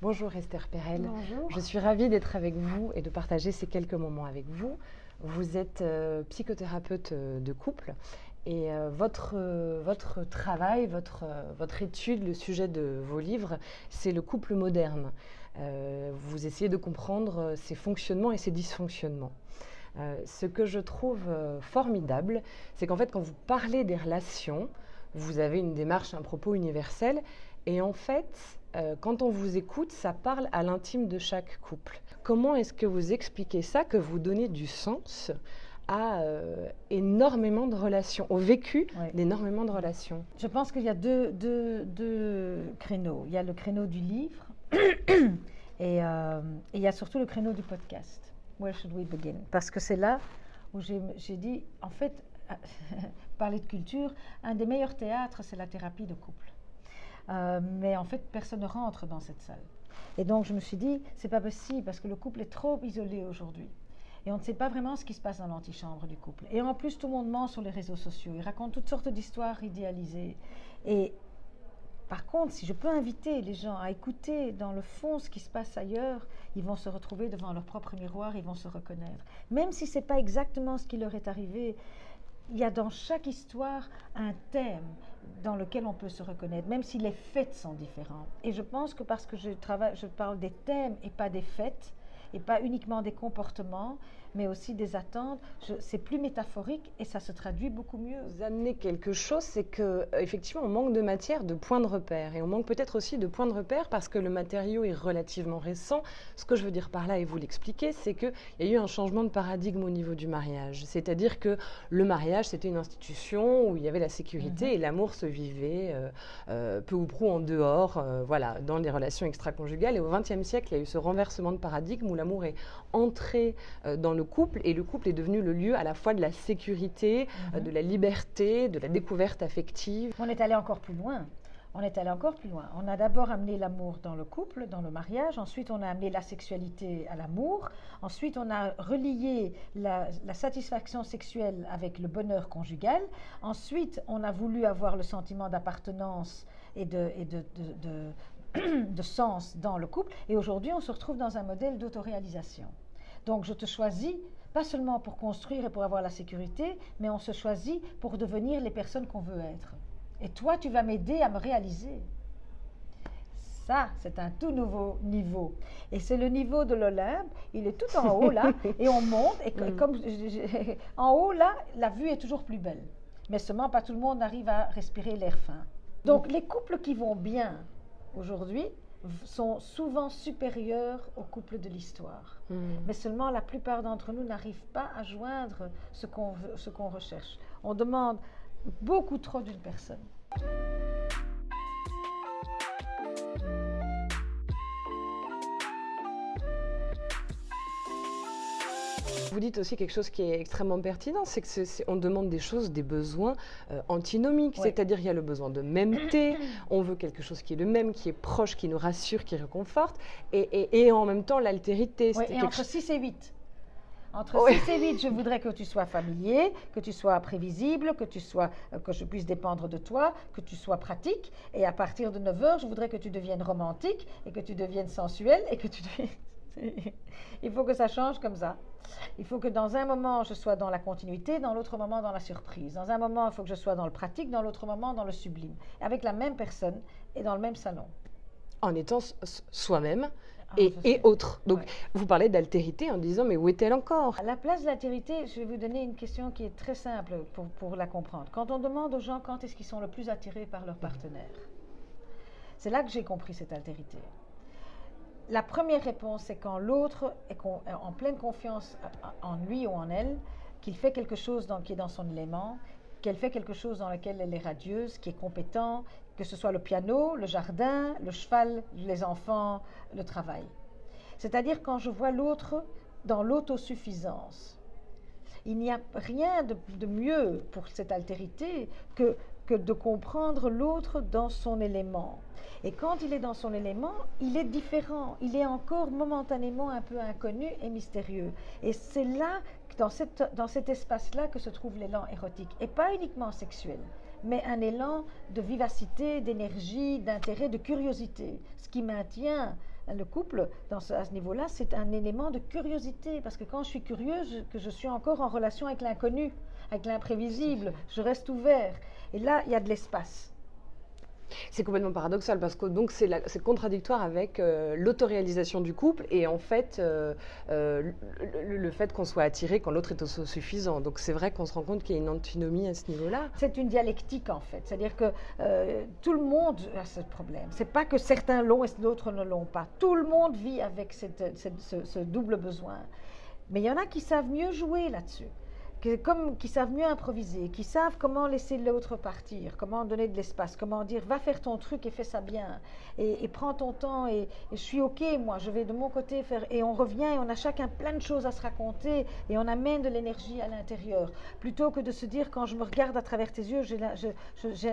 Bonjour Esther Perel. Bonjour. Je suis ravie d'être avec vous et de partager ces quelques moments avec vous. Vous êtes psychothérapeute de couple et votre travail, votre étude, le sujet de vos livres, c'est le couple moderne. Vous essayez de comprendre ses fonctionnements et ses dysfonctionnements. Ce que je trouve formidable, c'est qu'en fait, quand vous parlez des relations, vous avez une démarche, un propos universel. Et en fait, quand on vous écoute, ça parle à l'intime de chaque couple. Comment est-ce que vous expliquez ça, que vous donnez du sens à énormément de relations, au vécu d'énormément de relations? Je pense qu'il y a deux créneaux. Il y a le créneau du livre et il y a surtout le créneau du podcast. Where should we begin? Parce que c'est là où j'ai dit, en fait, parler de culture, un des meilleurs théâtres, c'est la thérapie de couple. Mais en fait, personne ne rentre dans cette salle. Et donc, je me suis dit, c'est pas possible parce que le couple est trop isolé aujourd'hui. Et on ne sait pas vraiment ce qui se passe dans l'antichambre du couple. Et en plus, tout le monde ment sur les réseaux sociaux. Ils racontent toutes sortes d'histoires idéalisées. Et par contre, si je peux inviter les gens à écouter dans le fond ce qui se passe ailleurs, ils vont se retrouver devant leur propre miroir, ils vont se reconnaître. Même si ce n'est pas exactement ce qui leur est arrivé, il y a dans chaque histoire un thème dans lequel on peut se reconnaître, même si les faits sont différents. Et je pense que parce que je parle des thèmes et pas des faits, et pas uniquement des comportements, mais aussi des attentes, c'est plus métaphorique et ça se traduit beaucoup mieux. Vous amenez quelque chose, c'est qu'effectivement, on manque de matière, de points de repère. Et on manque peut-être aussi de points de repère parce que le matériau est relativement récent. Ce que je veux dire par là, et vous l'expliquez, c'est qu'il y a eu un changement de paradigme au niveau du mariage. C'est-à-dire que le mariage, c'était une institution où il y avait la sécurité et l'amour se vivait peu ou prou en dehors, voilà, dans les relations extra-conjugales. Et au XXe siècle, il y a eu ce renversement de paradigme où l'amour est entré dans le couple, et le couple est devenu le lieu à la fois de la sécurité, de la liberté, de la découverte affective. On est allé encore plus loin. On est allé encore plus loin. On a d'abord amené l'amour dans le couple, dans le mariage. Ensuite, on a amené la sexualité à l'amour. Ensuite, on a relié la satisfaction sexuelle avec le bonheur conjugal. Ensuite, on a voulu avoir le sentiment d'appartenance et de sens dans le couple. Et aujourd'hui, on se retrouve dans un modèle d'autoréalisation. Donc, je te choisis, pas seulement pour construire et pour avoir la sécurité, mais on se choisit pour devenir les personnes qu'on veut être. Et toi, tu vas m'aider à me réaliser. Ça, c'est un tout nouveau niveau. Et c'est le niveau de l'Olympe. Il est tout en haut, là, et on monte. Et comme en haut, là, la vue est toujours plus belle. Mais seulement, pas tout le monde arrive à respirer l'air fin. Donc, les couples qui vont bien aujourd'hui sont souvent supérieurs aux couples de l'histoire. Mais seulement la plupart d'entre nous n'arrivent pas à joindre ce qu'on recherche. On demande beaucoup trop d'une personne. Vous dites aussi quelque chose qui est extrêmement pertinent, c'est qu'on demande des choses, des besoins antinomiques, c'est-à-dire il y a le besoin de mêmeté, on veut quelque chose qui est le même, qui est proche, qui nous rassure, qui réconforte, et en même temps l'altérité. Et entre 6 et 8. Entre 6 et 8, je voudrais que tu sois familier, que tu sois prévisible, que je puisse dépendre de toi, que tu sois pratique. Et à partir de 9 heures, je voudrais que tu deviennes romantique et que tu deviennes sensuel et que tu deviennes... Il faut que ça change comme ça. Il faut que dans un moment, je sois dans la continuité, dans l'autre moment, dans la surprise. Dans un moment, il faut que je sois dans le pratique, dans l'autre moment, dans le sublime. Avec la même personne et dans le même salon. En étant soi-même et autre. Donc, vous parlez d'altérité en disant, mais où est-elle encore? À la place de l'altérité, je vais vous donner une question qui est très simple pour la comprendre. Quand on demande aux gens quand est-ce qu'ils sont le plus attirés par leur partenaire, c'est là que j'ai compris cette altérité. La première réponse, c'est quand l'autre est en pleine confiance en lui ou en elle, qu'il fait quelque chose qui est dans son élément, qu'elle fait quelque chose dans lequel elle est radieuse, qui est compétent, que ce soit le piano, le jardin, le cheval, les enfants, le travail. C'est-à-dire quand je vois l'autre dans l'autosuffisance. Il n'y a rien de mieux pour cette altérité que de comprendre l'autre dans son élément. Et quand il est dans son élément, il est différent, il est encore momentanément un peu inconnu et mystérieux. Et c'est là, dans cet espace-là, que se trouve l'élan érotique. Et pas uniquement sexuel, mais un élan de vivacité, d'énergie, d'intérêt, de curiosité. Ce qui maintient le couple, à ce niveau-là, c'est un élément de curiosité. Parce que quand je suis curieuse, que je suis encore en relation avec l'inconnu, avec l'imprévisible, je reste ouvert. Et là, il y a de l'espace. C'est complètement paradoxal parce que donc c'est contradictoire avec l'autoréalisation du couple et en fait le fait qu'on soit attiré quand l'autre est autosuffisant. Donc c'est vrai qu'on se rend compte qu'il y a une antinomie à ce niveau-là. C'est une dialectique en fait, c'est-à-dire que tout le monde a ce problème. C'est pas que certains l'ont et d'autres ne l'ont pas. Tout le monde vit avec ce double besoin. Mais il y en a qui savent mieux jouer là-dessus. Qui savent mieux improviser, qui savent comment laisser l'autre partir, comment donner de l'espace, comment dire va faire ton truc et fais ça bien, et prends ton temps, et je suis ok, moi je vais de mon côté faire, et on revient et on a chacun plein de choses à se raconter, et on amène de l'énergie à l'intérieur, plutôt que de se dire quand je me regarde à travers tes yeux,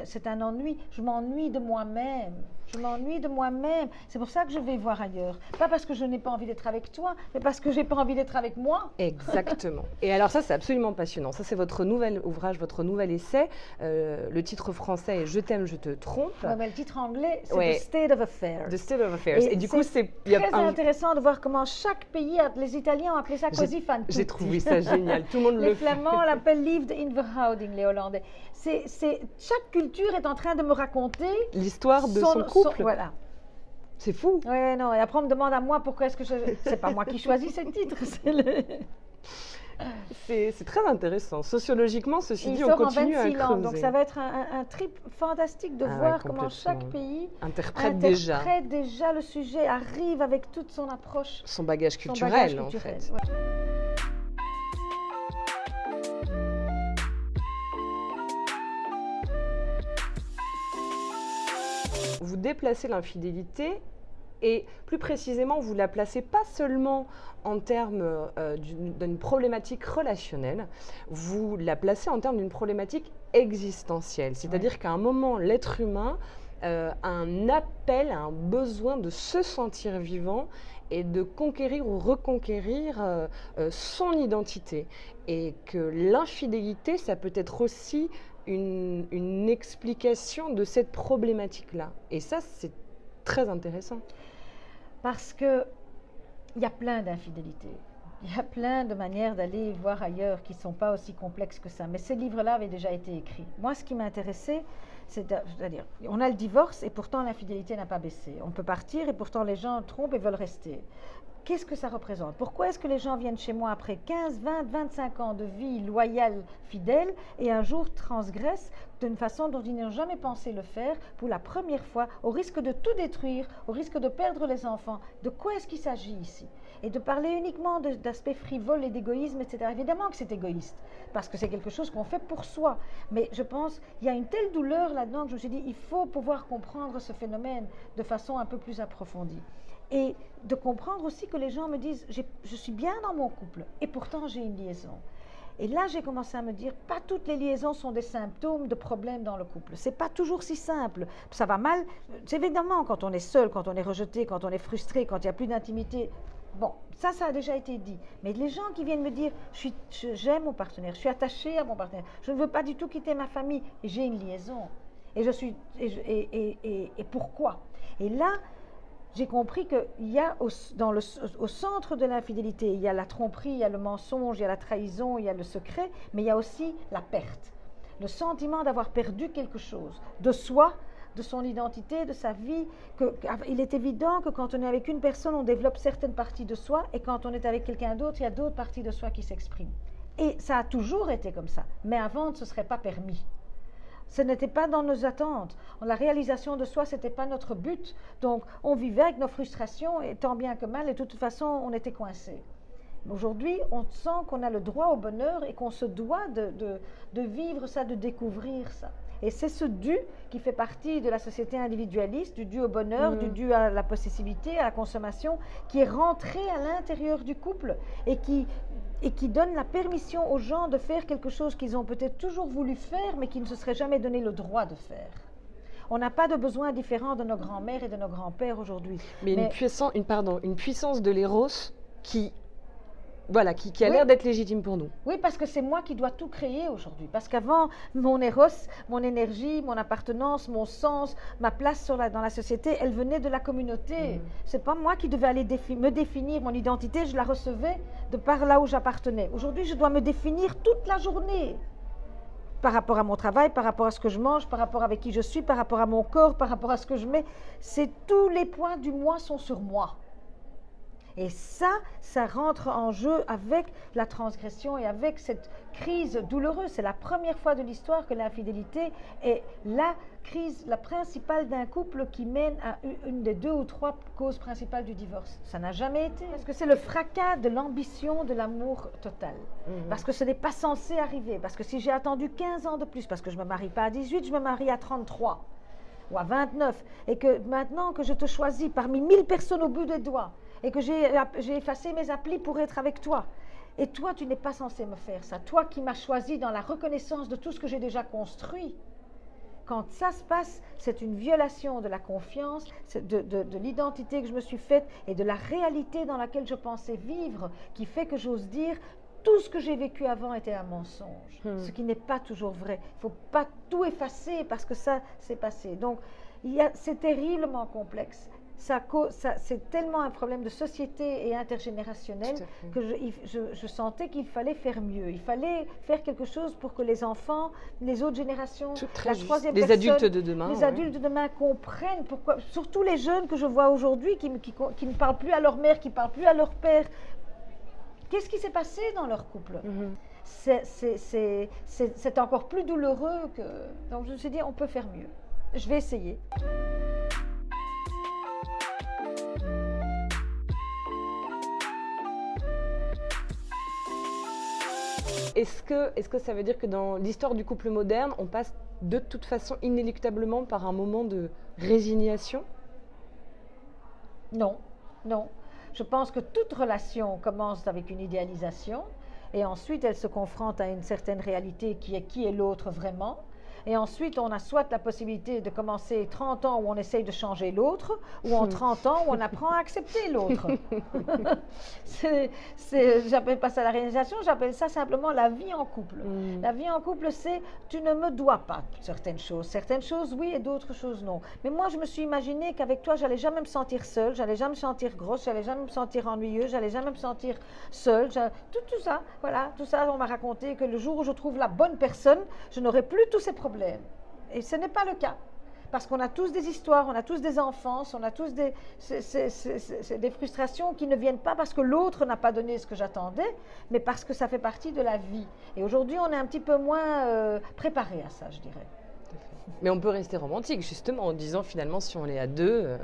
c'est un ennui, je m'ennuie de moi-même. Je m'ennuie de moi-même. C'est pour ça que je vais voir ailleurs. Pas parce que je n'ai pas envie d'être avec toi, mais parce que je n'ai pas envie d'être avec moi. Exactement. Et alors ça, c'est absolument passionnant. Ça, c'est votre nouvel ouvrage, votre nouvel essai. Le titre français est « Je t'aime, je te trompe ». Ouais, mais le titre anglais, c'est « The State of Affairs ». The State of Affairs. Et du coup, c'est très intéressant de voir comment chaque pays, les Italiens ont appelé ça « così fan tutti ». J'ai trouvé ça génial. Tout le monde les Flamands l'appellent « lived in verhouding », les Hollandais. Chaque culture est en train de me raconter l'histoire de son couple. Voilà. C'est fou. Oui, non. Et après, on me demande à moi pourquoi est-ce que c'est pas moi qui choisis ces titres. C'est très intéressant. Sociologiquement, ceci dit, on continue à creuser. Langues, donc ça va être un trip fantastique de voir comment chaque pays interprète déjà le sujet, arrive avec toute son approche. Son bagage culturel, en fait. Ouais. Vous déplacez l'infidélité et plus précisément, vous la placez pas seulement en termes d'une problématique relationnelle, vous la placez en termes d'une problématique existentielle. C'est-à-dire qu'à un moment, l'être humain a un appel, a un besoin de se sentir vivant et de conquérir ou reconquérir son identité. Et que l'infidélité, ça peut être aussi une explication de cette problématique-là. Et ça, c'est très intéressant. Parce qu'il y a plein d'infidélités. Il y a plein de manières d'aller voir ailleurs qui ne sont pas aussi complexes que ça. Mais ces livres-là avaient déjà été écrits. Moi, ce qui m'intéressait, c'est-à-dire, on a le divorce et pourtant l'infidélité n'a pas baissé. On peut partir et pourtant les gens trompent et veulent rester. Qu'est-ce que ça représente? Pourquoi est-ce que les gens viennent chez moi après 15, 20, 25 ans de vie loyale, fidèle, et un jour transgressent d'une façon dont ils n'ont jamais pensé le faire, pour la première fois, au risque de tout détruire, au risque de perdre les enfants? De quoi est-ce qu'il s'agit ici? Et de parler uniquement d'aspects frivoles et d'égoïsme, etc. Évidemment que c'est égoïste, parce que c'est quelque chose qu'on fait pour soi. Mais je pense qu'il y a une telle douleur là-dedans que je me suis dit, il faut pouvoir comprendre ce phénomène de façon un peu plus approfondie. Et de comprendre aussi que les gens me disent, je suis bien dans mon couple, et pourtant j'ai une liaison. Et là, j'ai commencé à me dire, pas toutes les liaisons sont des symptômes de problèmes dans le couple. C'est pas toujours si simple. Ça va mal, c'est évidemment quand on est seul, quand on est rejeté, quand on est frustré, quand il n'y a plus d'intimité. Bon, ça a déjà été dit. Mais les gens qui viennent me dire, j'aime mon partenaire, je suis attachée à mon partenaire, je ne veux pas du tout quitter ma famille, et j'ai une liaison. Et pourquoi? Et là, j'ai compris qu'il y a au centre de l'infidélité, il y a la tromperie, il y a le mensonge, il y a la trahison, il y a le secret, mais il y a aussi la perte. Le sentiment d'avoir perdu quelque chose, de soi, de son identité, de sa vie. Il est évident que quand on est avec une personne, on développe certaines parties de soi, et quand on est avec quelqu'un d'autre, il y a d'autres parties de soi qui s'expriment. Et ça a toujours été comme ça, mais avant, ce ne serait pas permis. Ce n'était pas dans nos attentes. La réalisation de soi, ce n'était pas notre but. Donc, on vivait avec nos frustrations, et tant bien que mal, et de toute façon, on était coincés. Aujourd'hui, on sent qu'on a le droit au bonheur et qu'on se doit de vivre ça, de découvrir ça. Et c'est ce dû qui fait partie de la société individualiste, du dû au bonheur, du dû à la possessivité, à la consommation, qui est rentré à l'intérieur du couple et qui donne la permission aux gens de faire quelque chose qu'ils ont peut-être toujours voulu faire, mais qui ne se seraient jamais donné le droit de faire. On n'a pas de besoin différent de nos grands-mères et de nos grands-pères aujourd'hui. Mais une puissance de l'éros qui voilà, qui a l'air d'être légitime pour nous. Oui, parce que c'est moi qui dois tout créer aujourd'hui. Parce qu'avant, mon éros, mon énergie, mon appartenance, mon sens, ma place dans la société, elle venait de la communauté. C'est pas moi qui devais aller me définir mon identité, je la recevais de par là où j'appartenais. Aujourd'hui, je dois me définir toute la journée. Par rapport à mon travail, par rapport à ce que je mange, par rapport avec qui je suis, par rapport à mon corps, par rapport à ce que je mets. Tous les points du moi sont sur moi. Et ça rentre en jeu avec la transgression et avec cette crise douloureuse. C'est la première fois de l'histoire que l'infidélité est la crise, la principale d'un couple qui mène à une des 2 ou 3 causes principales du divorce. Ça n'a jamais été. Parce que c'est le fracas de l'ambition, de l'amour total. Parce que ce n'est pas censé arriver. Parce que si j'ai attendu 15 ans de plus, parce que je ne me marie pas à 18, je me marie à 33 ou à 29, et que maintenant que je te choisis parmi 1000 personnes au bout des doigts, et que j'ai effacé mes applis pour être avec toi. Et toi, tu n'es pas censé me faire ça. Toi qui m'as choisi dans la reconnaissance de tout ce que j'ai déjà construit. Quand ça se passe, c'est une violation de la confiance, de l'identité que je me suis faite et de la réalité dans laquelle je pensais vivre, qui fait que j'ose dire tout ce que j'ai vécu avant était un mensonge. Ce qui n'est pas toujours vrai. Il ne faut pas tout effacer parce que ça, c'est passé. Donc, c'est terriblement complexe. C'est tellement un problème de société et intergénérationnel que je sentais qu'il fallait faire mieux. Il fallait faire quelque chose pour que les enfants, les autres générations, la troisième personne, adultes de demain, les adultes de demain comprennent pourquoi. Surtout les jeunes que je vois aujourd'hui qui ne parlent plus à leur mère, qui ne parlent plus à leur père. Qu'est-ce qui s'est passé dans leur couple? C'est encore plus douloureux que. Donc je me suis dit, on peut faire mieux. Je vais essayer. Est-ce que ça veut dire que dans l'histoire du couple moderne, on passe de toute façon inéluctablement par un moment de résignation? Non, non. Je pense que toute relation commence avec une idéalisation et ensuite elle se confronte à une certaine réalité qui est l'autre vraiment. Et ensuite, on a soit la possibilité de commencer 30 ans où on essaye de changer l'autre, ou en 30 ans où on apprend à accepter l'autre. J'appelle pas ça la réalisation, j'appelle ça simplement la vie en couple. La vie en couple, c'est tu ne me dois pas certaines choses. Certaines choses, oui, et d'autres choses, non. Mais moi, je me suis imaginé qu'avec toi, j'allais jamais me sentir seule, j'allais jamais me sentir grosse, j'allais jamais me sentir ennuyeuse, j'allais jamais me sentir seule. Tout ça, voilà, tout ça, on m'a raconté que le jour où je trouve la bonne personne, je n'aurai plus tous ces problèmes. Et ce n'est pas le cas. Parce qu'on a tous des histoires, on a tous des enfances, on a tous des frustrations qui ne viennent pas parce que l'autre n'a pas donné ce que j'attendais, mais parce que ça fait partie de la vie. Et aujourd'hui, on est un petit peu moins préparé à ça, je dirais. Mais on peut rester romantique, justement, en disant finalement, si on est à deux,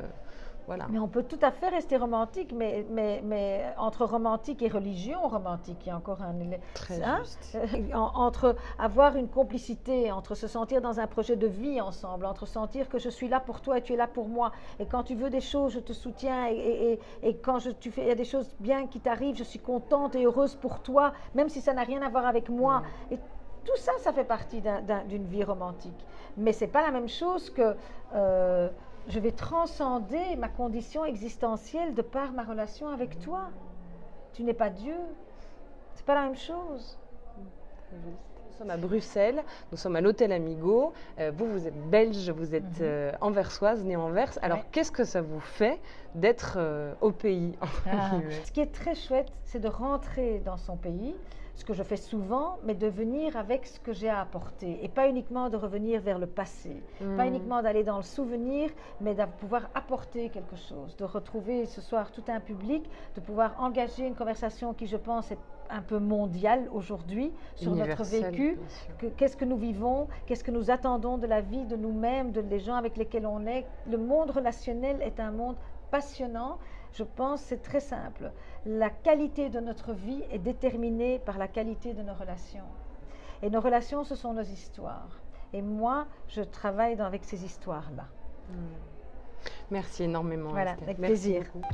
voilà. Mais on peut tout à fait rester romantique, mais entre romantique et religion romantique, il y a encore un... Très juste. Entre avoir une complicité, entre se sentir dans un projet de vie ensemble, entre sentir que je suis là pour toi et tu es là pour moi, et quand tu veux des choses, je te soutiens, et quand il y a des choses bien qui t'arrivent, je suis contente et heureuse pour toi, même si ça n'a rien à voir avec moi. Et tout ça, ça fait partie d'une vie romantique. Mais ce n'est pas la même chose que... je vais transcender ma condition existentielle de par ma relation avec toi. Tu n'es pas Dieu. C'est pas la même chose. Nous sommes à Bruxelles, nous sommes à l'hôtel Amigo. Vous êtes belge, vous êtes anversoise, née à Anvers. Alors, qu'est-ce que ça vous fait d'être au pays? Ce qui est très chouette, c'est de rentrer dans son pays, ce que je fais souvent, mais de venir avec ce que j'ai à apporter et pas uniquement de revenir vers le passé, pas uniquement d'aller dans le souvenir, mais de pouvoir apporter quelque chose, de retrouver ce soir tout un public, de pouvoir engager une conversation qui, je pense, est un peu mondiale aujourd'hui sur notre vécu, qu'est-ce que nous vivons, qu'est-ce que nous attendons de la vie, de nous-mêmes, des gens avec lesquels on est. Le monde relationnel est un monde passionnant. Je pense que c'est très simple. La qualité de notre vie est déterminée par la qualité de nos relations. Et nos relations, ce sont nos histoires. Et moi, je travaille avec ces histoires-là. Merci énormément. Voilà, Esther. avec Merci plaisir. Beaucoup.